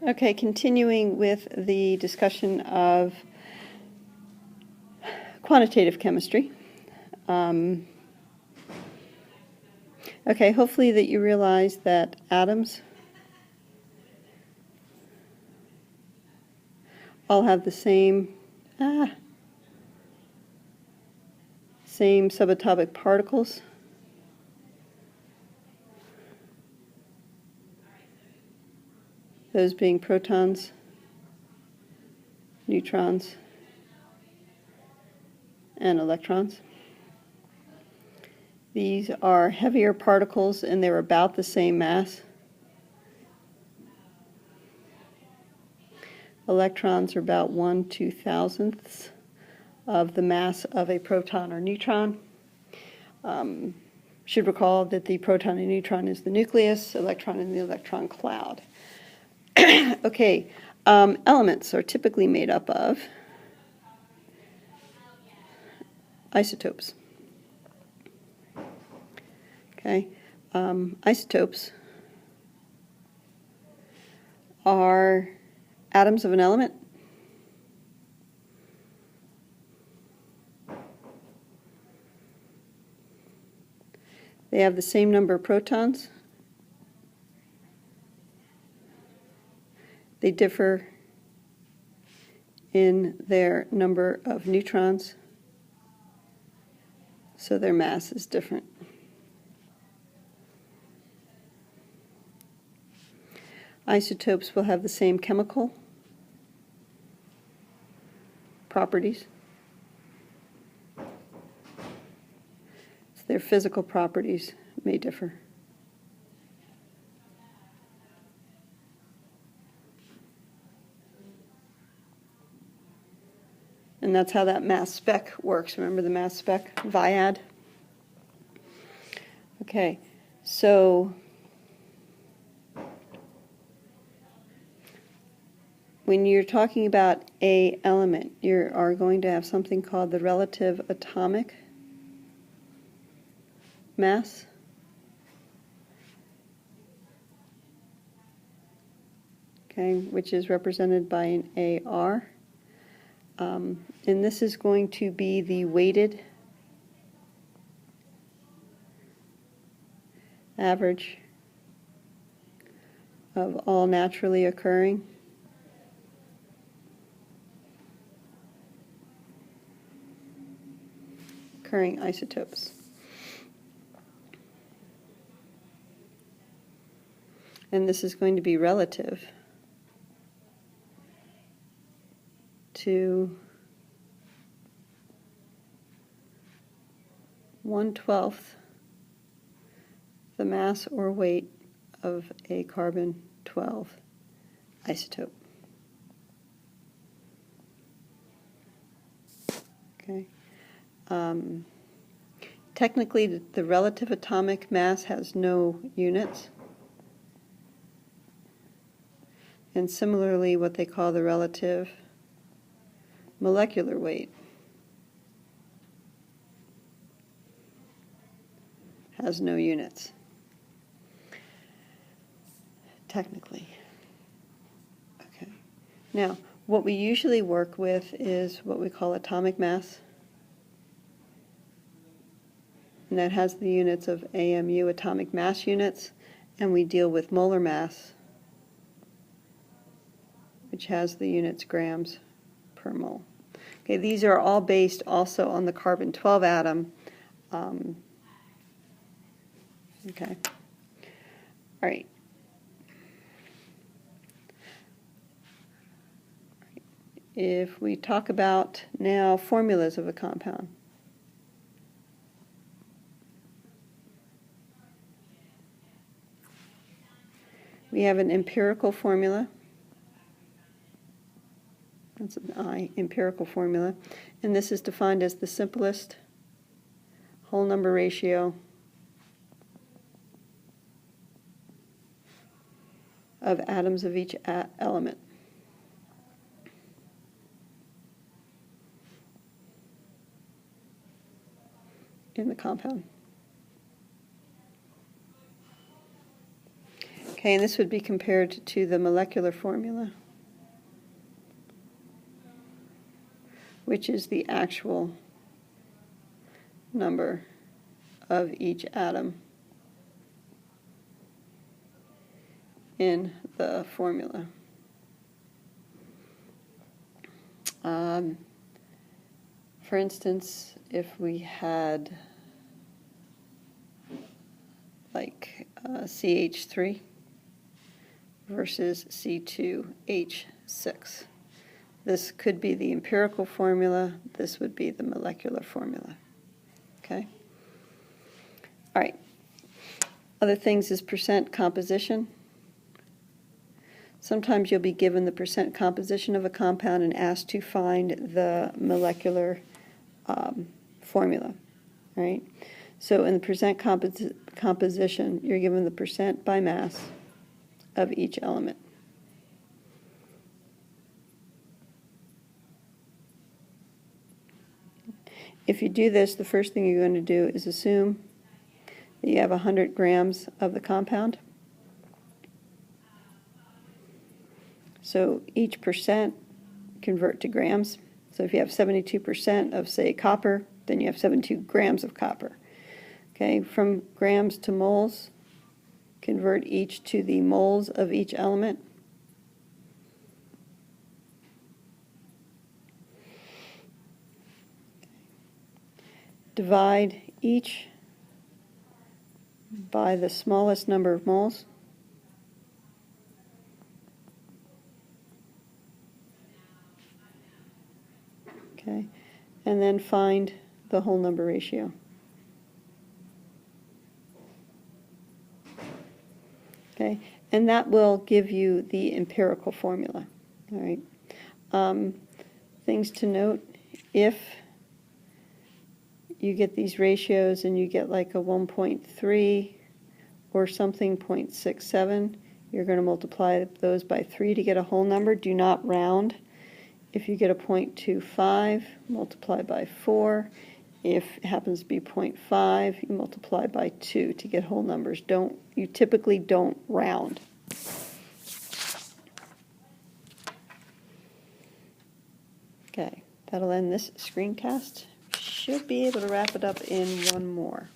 Okay, continuing with the discussion of quantitative chemistry. Okay, hopefully that you realize that atoms all have the same subatomic particles. Those being protons, neutrons, and electrons. These are heavier particles and they're about the same mass. Electrons are about 1/2000th of the mass of a proton or neutron. Should recall that the proton and neutron is the nucleus, electron in the electron cloud. Okay, elements are typically made up of isotopes. Okay, isotopes are atoms of an element they have the same number of protons. They differ in their number of neutrons, so their mass is different. Isotopes will have the same chemical properties. So their physical properties may differ. And that's how that mass spec works. Remember the mass spec, Viad? Okay, so when you're talking about a element, you are going to have something called the relative atomic mass. Okay, which is represented by an AR. And this is going to be the weighted average of all naturally occurring isotopes. And this is going to be relative to 1/12 the mass or weight of a carbon-12 isotope. Okay. Technically, the relative atomic mass has no units. And similarly, what they call the relative molecular weight has no units, technically. Okay. Now, what we usually work with is what we call atomic mass. And that has the units of AMU, atomic mass units, and we deal with molar mass, which has the units grams per mole. Okay, these are all based also on the carbon-12 atom. Okay. All right. If we talk about now formulas of a compound. We have an empirical formula. That's an I, empirical formula. And this is defined as the simplest whole number ratio of atoms of each element. In the compound. Okay, and this would be compared to the molecular formula, which is the actual number of each atom in the formula. For instance, if we had like CH3 versus C2H6. This could be the empirical formula. This would be the molecular formula. Okay? All right. Other things is percent composition. Sometimes you'll be given the percent composition of a compound and asked to find the molecular formula, right? So in the percent composition, you're given the percent by mass of each element. If you do this, the first thing you're going to do is assume that you have 100 grams of the compound. So each percent convert to grams. So if you have 72% of, say, copper, then you have 72 grams of copper. Okay, from grams to moles, convert each to the moles of each element. Divide each by the smallest number of moles. Okay, and then find the whole number ratio. Okay, and that will give you the empirical formula. All right. Things to note: if you get these ratios and you get like a 1.3 or something 0.67, you're going to multiply those by 3 to get a whole number. Do not round. If you get a 0.25, multiply by 4. If it happens to be 0.5, you multiply by 2 to get whole numbers. You typically don't round. Okay, that'll end this screencast. Should be able to wrap it up in one more.